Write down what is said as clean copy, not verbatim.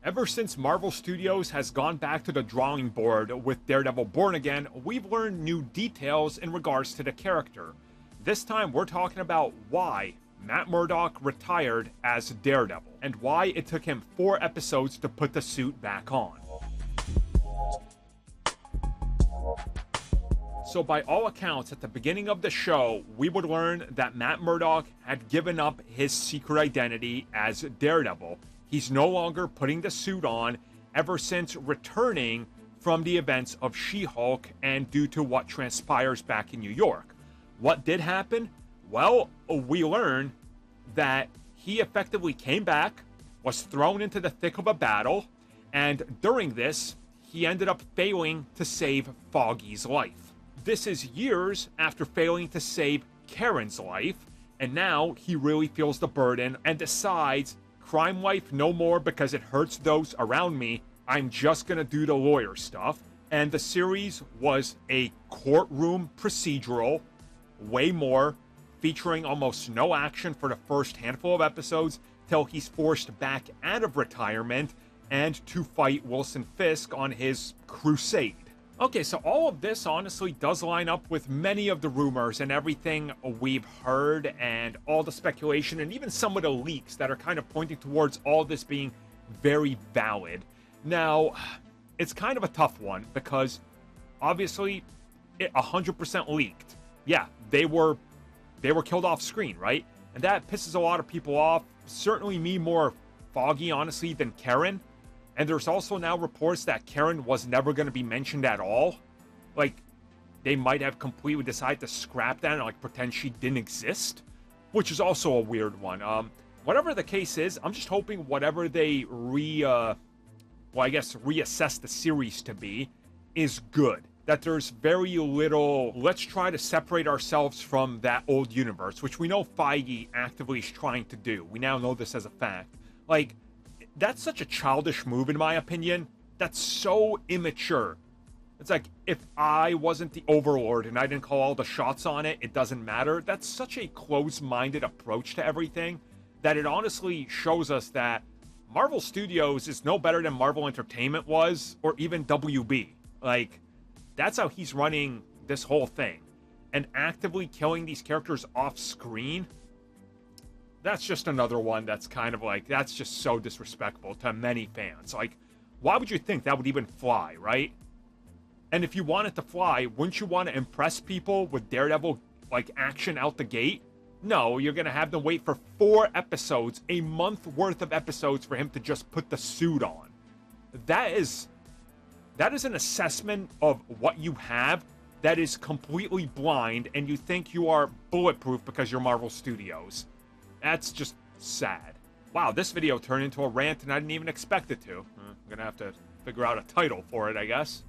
Ever since Marvel Studios has gone back to the drawing board with Daredevil Born Again, we've learned new details in regards to the character. This time we're talking about why Matt Murdock retired as Daredevil, and why it took him 4 episodes to put the suit back on. So by all accounts, at the beginning of the show, we would learn that Matt Murdock had given up his secret identity as Daredevil. He's no longer putting the suit on ever since returning from the events of She-Hulk and due to what transpires back in New York. What did happen? Well, we learn that he effectively came back, was thrown into the thick of a battle, and during this, he ended up failing to save Foggy's life. This is years after failing to save Karen's life, and now he really feels the burden and decides, crime life no more because it hurts those around me, I'm just gonna do the lawyer stuff. And the series was a courtroom procedural, way more, featuring almost no action for the first handful of episodes till he's forced back out of retirement and to fight Wilson Fisk on his crusade. Okay, so all of this honestly does line up with many of the rumors and everything we've heard and all the speculation and even some of the leaks that are kind of pointing towards all this being very valid. Now, it's kind of a tough one because obviously it 100% leaked. Yeah, they were killed off screen, right? And that pisses a lot of people off. Certainly me more Foggy, honestly, than Karen. And there's also now reports that Karen was never going to be mentioned at all. Like, they might have completely decided to scrap that and, like, pretend she didn't exist. Which is also a weird one. Whatever the case is, I'm just hoping whatever they reassess the series to be is good. That there's very little, let's try to separate ourselves from that old universe, which we know Feige actively is trying to do. We now know this as a fact. Like, that's such a childish move, in my opinion. That's so immature. It's like, if I wasn't the Overlord and I didn't call all the shots on it, it doesn't matter. That's such a closed-minded approach to everything that it honestly shows us that Marvel Studios is no better than Marvel Entertainment was, or even WB. Like, that's how he's running this whole thing. And actively killing these characters off screen, that's just another one that's kind of like, that's just so disrespectful to many fans. Like, why would you think that would even fly, right? And if you want it to fly, wouldn't you want to impress people with Daredevil, like, action out the gate? No, you're going to have them wait for 4 episodes, a month worth of episodes for him to just put the suit on. That is an assessment of what you have that is completely blind, and you think you are bulletproof because you're Marvel Studios. That's just sad. Wow, this video turned into a rant and I didn't even expect it to. I'm gonna have to figure out a title for it, I guess.